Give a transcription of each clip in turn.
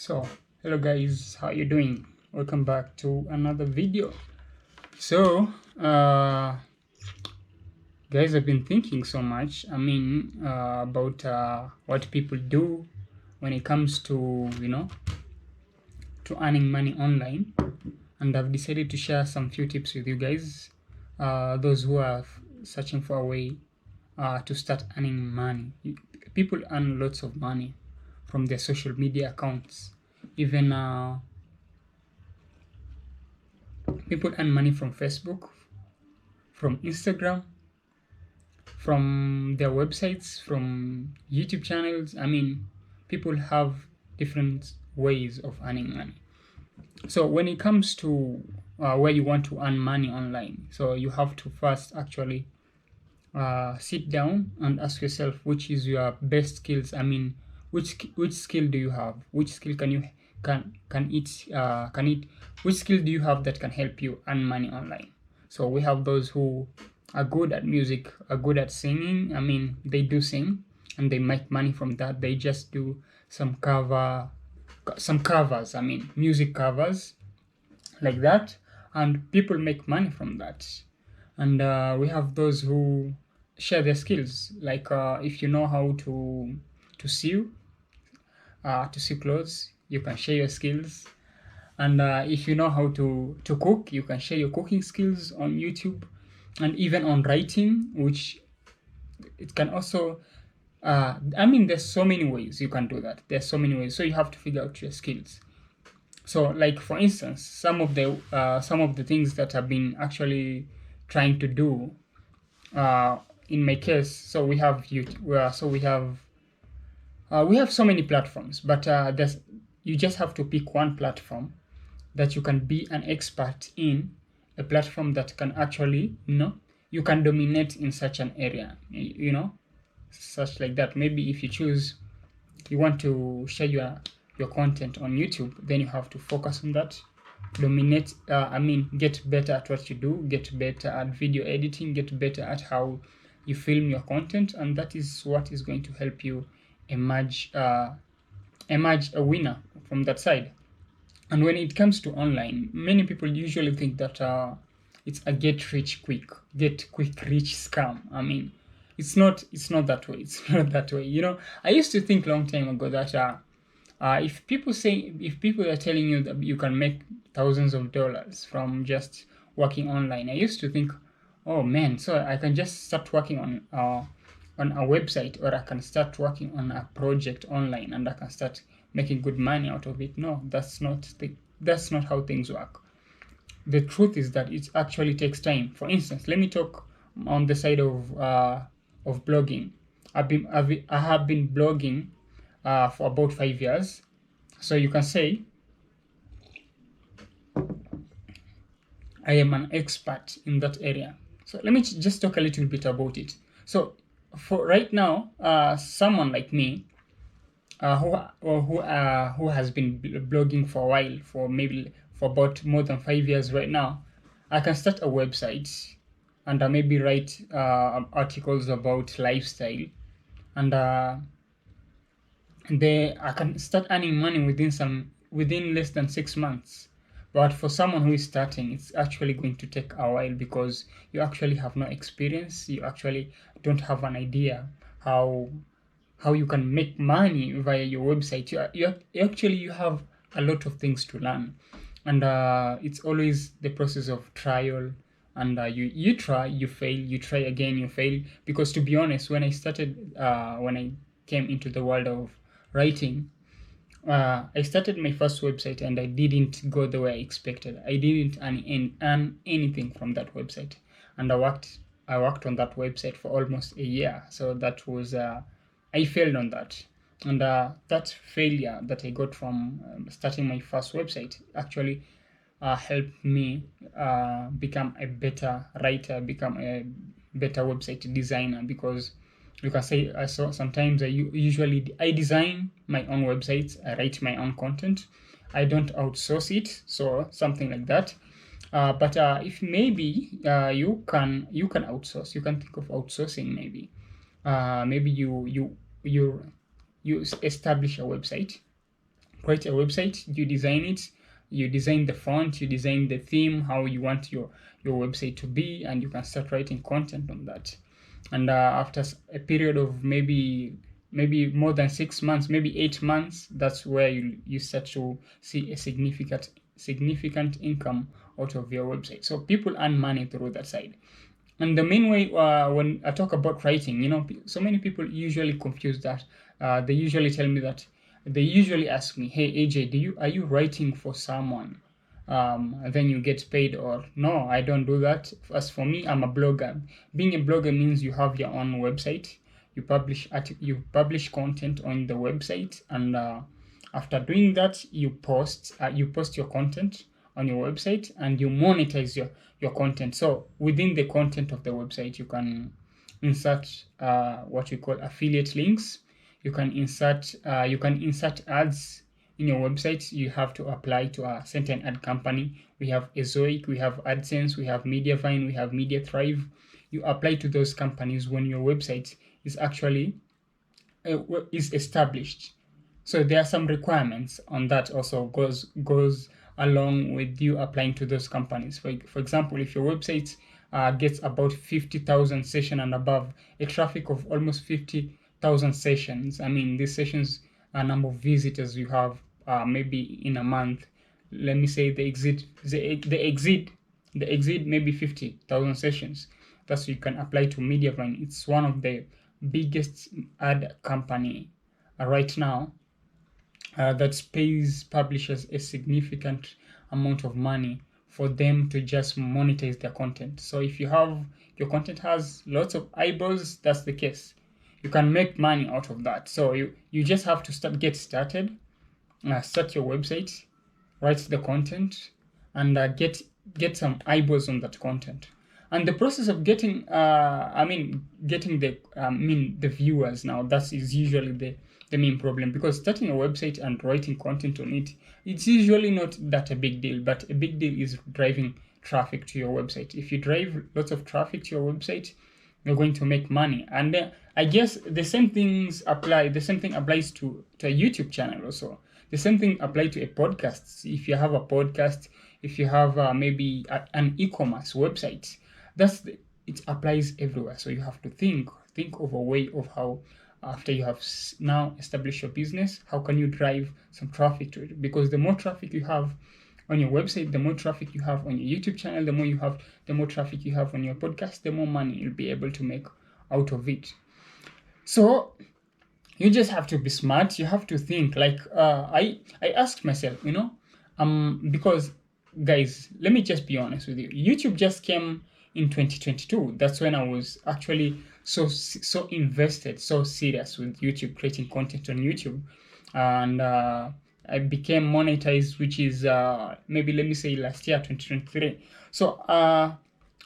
So, hello guys, how you doing? Welcome back to another video. So, guys, I've been thinking so much. About what people do when it comes to to earning money online, and I've decided to share some few tips with you guys. Those who are searching for a way to start earning money. People earn lots of money from their social media accounts. Even people earn money from Facebook, from Instagram, from their websites, from YouTube channels. People have different ways of earning money. So when it comes to where you want to earn money online, so you have to first actually sit down and ask yourself which is your best skills. Which skill do you have? Which skill can it which skill do you have that can help you earn money online? So we have those who are good at music, are good at singing. They do sing and they make money from that. They just do some covers. Music covers like that, and people make money from that. And we have those who share their skills, like if you know how to sew to sew clothes, you can share your skills. And if you know how to cook, you can share your cooking skills on YouTube. And even on writing, which it can also there's so many ways you can do that. There's so many ways, so you have to figure out your skills. So, like for instance, some of the things that I've been actually trying to do, uh, in my case. So we have YouTube. So we have so many platforms, but there's you just have to pick one platform that you can be an expert in, a platform that can actually you can dominate in such an area. Such like that. Maybe if you choose you want to share your content on YouTube, then you have to focus on that. Dominate. Get better at what you do. Get better at video editing. Get better at how you film your content, and that is what is going to help you emerge emerge a winner from that side. And when it comes to online, many people usually think that it's a get quick rich scam. It's not that way. It's not that way. I used to think long time ago that if people are telling you that you can make thousands of dollars from just working online, I used to think, oh man, so I can just start working on a website, or I can start working on a project online and I can start making good money out of it. No, that's not how things work. The truth is that it actually takes time. For instance, let me talk on the side of blogging. I have been blogging for about 5 years. So you can say I am an expert in that area. So let me just talk a little bit about it. So for right now, someone like me, who has been blogging for a while, for about more than 5 years right now, I can start a website and maybe write articles about lifestyle, and I can start earning money within less than 6 months. But for someone who is starting, it's actually going to take a while because you actually have no experience. You actually don't have an idea how you can make money via your website. You have a lot of things to learn, and it's always the process of trial. And you try, you fail, you try again, you fail. Because to be honest, when I came into the world of writing, I started my first website and I didn't go the way I expected. I didn't earn anything from that website, and I worked on that website for almost a year. So that was I failed on that, and that failure that I got from starting my first website actually helped me become a better writer, become a better website designer. Because you can say, so sometimes usually I design my own websites, I write my own content, I don't outsource it, so something like that. But if maybe you can outsource, you can think of outsourcing. Maybe you establish a website, create a website, you design it, you design the font, you design the theme, how you want your website to be, and you can start writing content on that. And after a period of maybe more than 6 months, maybe 8 months, that's where you start to see a significant income out of your website. So people earn money through that side. And the main way, when I talk about writing, so many people usually confuse that. They usually tell me that, they usually ask me, "Hey AJ, are you writing for someone? Then you get paid?" Or no, I don't do that. As for me, I'm a blogger. Being a blogger means you have your own website. You publish content on the website, and after doing that, you post your content on your website, and you monetize your content. So within the content of the website, you can insert what we call affiliate links. You can insert ads in your website. You have to apply to a certain ad company. We have Ezoic, we have AdSense, we have Mediavine, we have MediaThrive. You apply to those companies when your website is actually is established. So there are some requirements on that also goes along with you applying to those companies. For example, if your website gets about 50,000 sessions and above, a traffic of almost 50,000 sessions. I mean, these sessions are number of visitors you have maybe in a month. Let me say they exceed maybe 50,000 sessions. That's you can apply to Mediavine. It's one of the biggest ad company right now that pays publishers a significant amount of money for them to just monetize their content. So if your content has lots of eyeballs, that's the case. You can make money out of that. So you just have to get started, start your website, write the content, and get some eyeballs on that content. And the process of getting the viewers now, that is usually the main problem, because starting a website and writing content on it, it's usually not that a big deal. But a big deal is driving traffic to your website. If you drive lots of traffic to your website, you're going to make money. And I guess the same thing applies to a YouTube channel also. The same thing applies to a podcast. If you have a podcast, if you have maybe an e-commerce website, it applies everywhere. So you have to think of a way of how, after you have now established your business, how can you drive some traffic to it? Because the more traffic you have on your website, the more traffic you have on your YouTube channel, the more traffic you have on your podcast, the more money you'll be able to make out of it. So you just have to be smart. You have to think. Like I asked myself, because guys, let me just be honest with you. YouTube just came in 2022. That's when I was actually so invested, so serious with YouTube, creating content on YouTube, and I became monetized, which is maybe, let me say, last year, 2023. So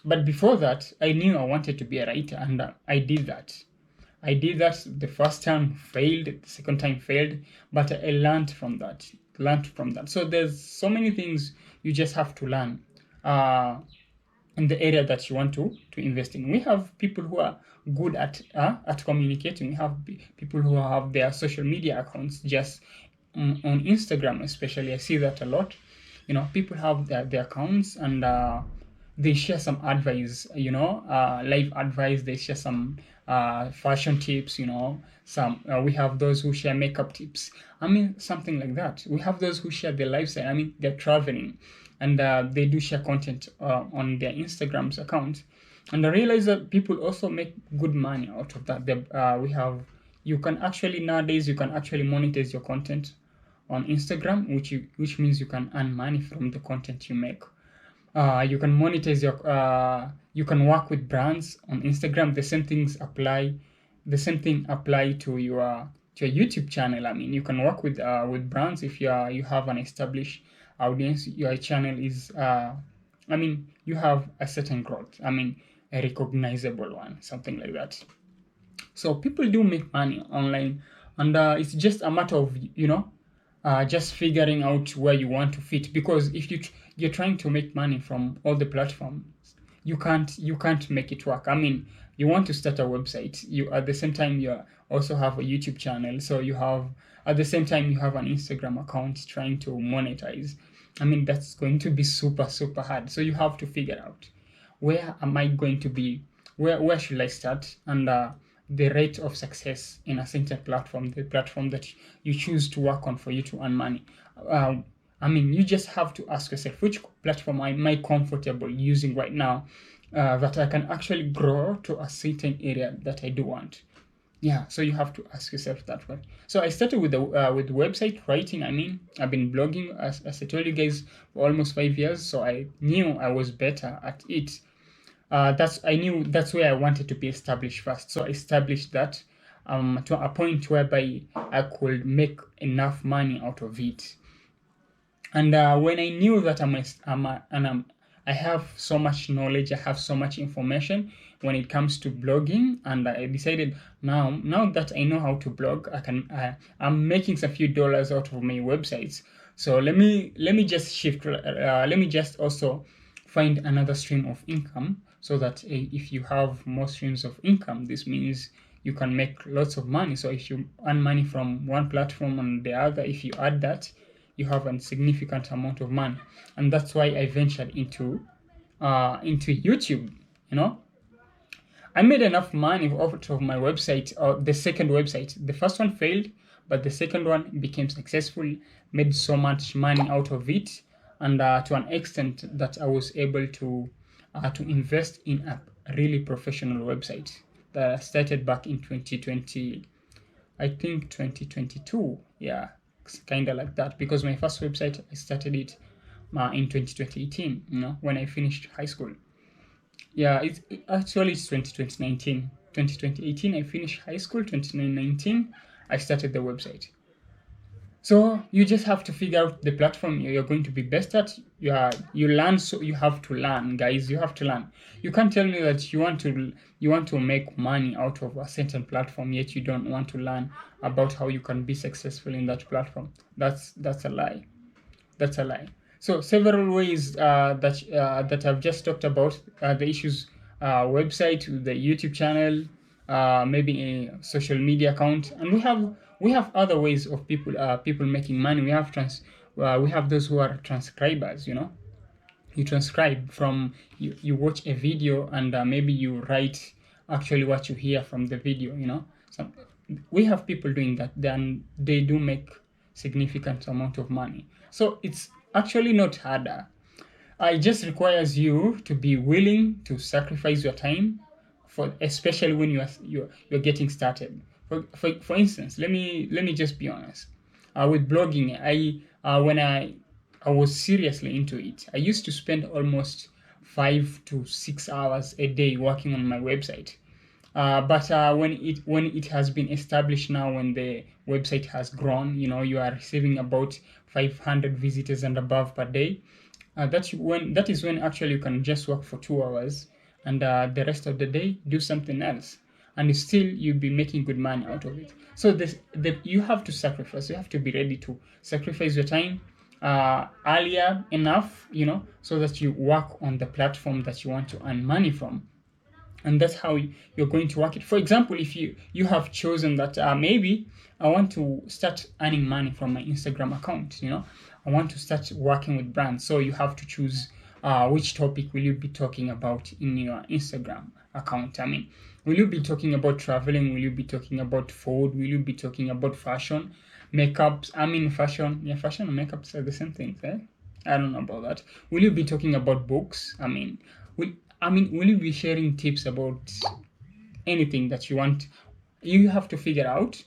but before that, I knew I wanted to be a writer, and I did that. The first time failed, the second time failed, but I learned from that. So there's so many things you just have to learn in the area that you want to invest in. We have people who are good at communicating. We have people who have their social media accounts just on Instagram, especially. I see that a lot. People have their accounts, and they share some advice, live advice. They share some fashion tips, some we have those who share makeup tips. I mean, something like that. We have those who share their lifestyle. I mean, they're traveling, and they do share content on their Instagram's account. And I realize that people also make good money out of that. Nowadays you can actually monetize your content on Instagram, which means you can earn money from the content you make. You can monetize you can work with brands on Instagram. The same thing apply to your YouTube channel. I mean, you can work with brands if you have an established audience. Your channel is you have a certain growth. I mean, a recognizable one, something like that. So people do make money online, and it's just a matter of just figuring out where you want to fit. Because if you're trying to make money from all the platforms, you can't make it work. I mean, you want to start a website. You at the same time you're also have a YouTube channel. So you have, at the same time, you have an Instagram account trying to monetize. I mean, that's going to be super, super hard. So you have to figure out, where am I going to be? Where should I start? And the rate of success in a certain platform, the platform that you choose to work on for you to earn money. I mean, you just have to ask yourself, which platform am I comfortable using right now, that I can actually grow to a certain area that I do want. Yeah, so you have to ask yourself that way. So I started with the website writing. I mean, I've been blogging, as I told you guys, for almost 5 years, so I knew I was better at it. I knew that's where I wanted to be established first. So I established that to a point whereby I could make enough money out of it. And when I knew that I have so much knowledge, I have so much information when it comes to blogging, and I decided now that I know how to blog, I'm making some few dollars out of my websites. So let me just shift. Let me just also find another stream of income, so that if you have more streams of income, this means you can make lots of money. So if you earn money from one platform and the other, if you add that, you have a significant amount of money. And that's why I ventured into YouTube. I made enough money out of my website, or the second website. The first one failed, but the second one became successful, made so much money out of it, and to an extent that I was able to invest in a really professional website that I started back in 2020, I think 2022. Yeah, kind of like that, because my first website, I started it in 2018, when I finished high school. Yeah, actually it's 2019. 2018 I finished high school. 2019 I started the website. So you just have to figure out the platform you're going to be best at. You learn, so you have to learn, guys. You have to learn. You can't tell me that you want to make money out of a certain platform, yet you don't want to learn about how you can be successful in that platform. That's a lie. That's a lie. So several ways that I've just talked about, the issues: website, the YouTube channel, maybe a social media account, and we have other ways of people making money. We have those who are transcribers. You transcribe from, you watch a video, and maybe you write actually what you hear from the video. So we have people doing that, then they do make significant amount of money. So it's actually not harder. It just requires you to be willing to sacrifice your time, especially when you're getting started. For instance, let me just be honest. With blogging, when I was seriously into it, I used to spend almost 5 to 6 hours a day working on my website. But when it has been established now, when the website has grown, you are receiving about 500 visitors and above per day. That is when actually you can just work for 2 hours, and the rest of the day do something else, and still you'll be making good money out of it. So you have to sacrifice. You have to be ready to sacrifice your time earlier enough, so that you work on the platform that you want to earn money from. And that's how you're going to work it. For example, if you have chosen that maybe I want to start earning money from my Instagram account, I want to start working with brands. So you have to choose which topic will you be talking about in your Instagram account. I mean, will you be talking about traveling? Will you be talking about food? Will you be talking about fashion, makeups? I mean, fashion. Yeah, fashion and makeups are the same things, eh? I don't know about that. Will you be talking about books? Will you be sharing tips about anything that you want? You have to figure out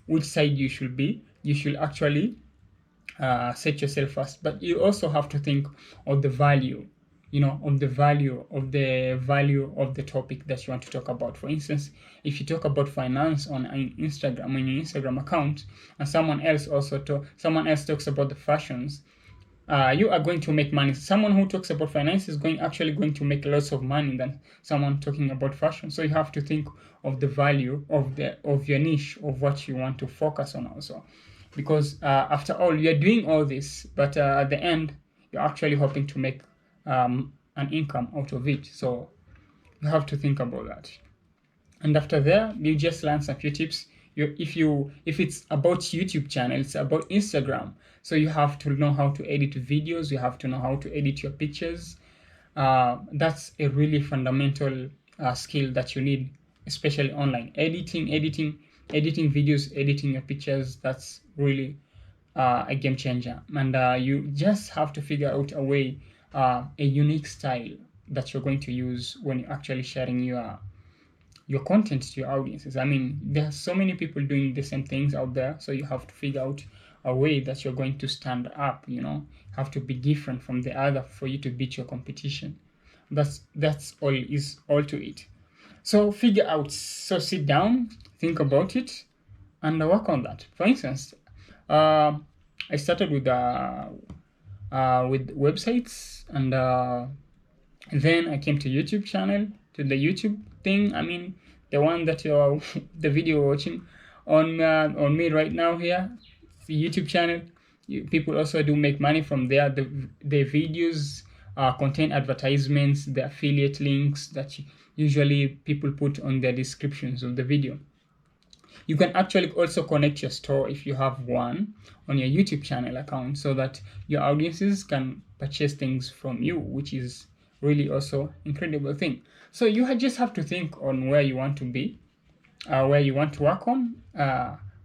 which side you should be. You should actually set yourself first, but you also have to think of the value, of the value of the topic that you want to talk about. For instance, if you talk about finance on Instagram, on your Instagram account, and someone else talks about the fashions, you are going to make money. Someone who talks about finance is actually going to make lots of money than someone talking about fashion. So you have to think of the value of your niche, of what you want to focus on also, because after all, you're doing all this, but at the end, you're actually hoping to make an income out of it. So you have to think about that. And after there, you just learn some few tips. if it's about YouTube channel, it's about Instagram. So you have to know how to edit videos, you have to know how to edit your pictures. That's a really fundamental skill that you need, especially online. Editing videos, editing your pictures, that's really a game changer. And you just have to figure out a way, a unique style that you're going to use when you're actually sharing your content to your audiences. I mean, there are so many people doing the same things out there, so you have to figure out a way that you're going to stand up, have to be different from the other for you to beat your competition. That's all to it. So sit down, think about it, and work on that. For instance, I started with websites, and then I came to YouTube channel, to the YouTube thing. I mean, the one that you're the video you're watching on me right now here, the YouTube channel. People also do make money from there. The videos contain advertisements, the affiliate links that usually people put on their descriptions of the video. You can actually also connect your store, if you have one, on your YouTube channel account, so that your audiences can purchase things from you, which is really also incredible thing. So you just have to think on where you want to be, where you want to work on,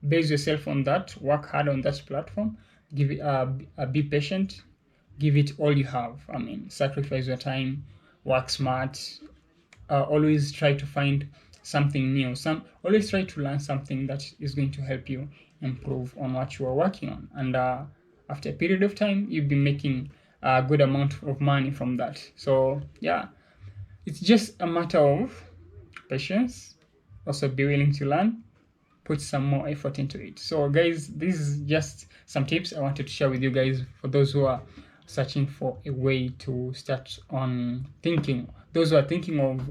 base yourself on that, work hard on that platform, give it, be patient, give it all you have. I mean, sacrifice your time, work smart, always try to find something new. Always try to learn something that is going to help you improve on what you are working on. And after a period of time, you'll be making a good amount of money from that. So yeah, it's just a matter of patience. Also be willing to learn, put some more effort into it. So guys, this is just some tips I wanted to share with you guys for those who are searching for a way to start on thinking. Those who are thinking of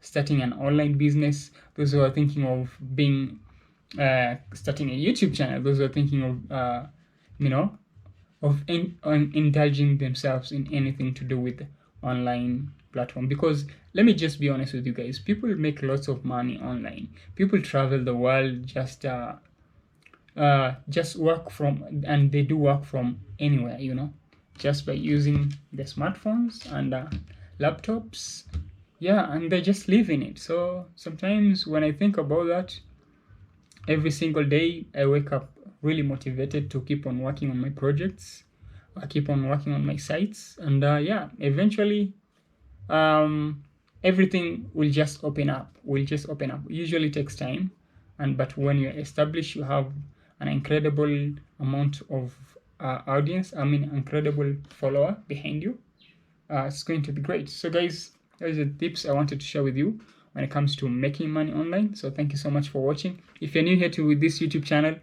starting an online business, those who are thinking of starting a YouTube channel, those who are thinking of indulging themselves in anything to do with online platform. Because let me just be honest with you guys, people make lots of money online. People travel the world, just work from, and they do work from anywhere, just by using their smartphones and laptops. Yeah, and they just live in it. So sometimes when I think about that, every single day I wake up really motivated to keep on working on my projects. I keep on working on my sites, and eventually everything will just open up. Usually takes time, but when you're established, you have an incredible amount of audience. I mean, incredible follower behind you. It's going to be great. So guys, those are the tips I wanted to share with you when it comes to making money online. So thank you so much for watching. If you're new here to this YouTube channel,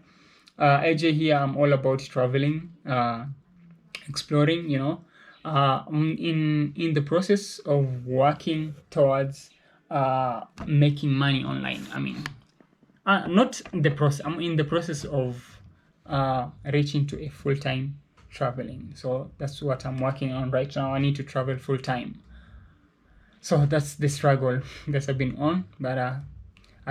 AJ here, I'm all about traveling, exploring, in the process of working towards making money online. I mean, not the process, I'm in the process of reaching to a full-time traveling. So that's what I'm working on right now. I need to travel full-time. So that's the struggle that I've been on, but I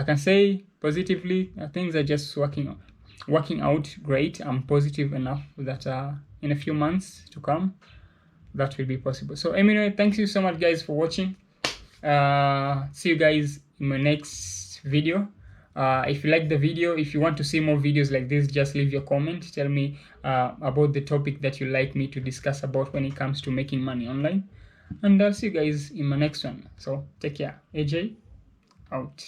can say positively things are just working out great. I'm positive enough that in a few months to come, that will be possible. So anyway, thank you so much guys for watching. See you guys in my next video. If you like the video, if you want to see more videos like this, just leave your comment. Tell me about the topic that you like me to discuss about when it comes to making money online. And I'll see you guys in my next one. So take care. AJ out.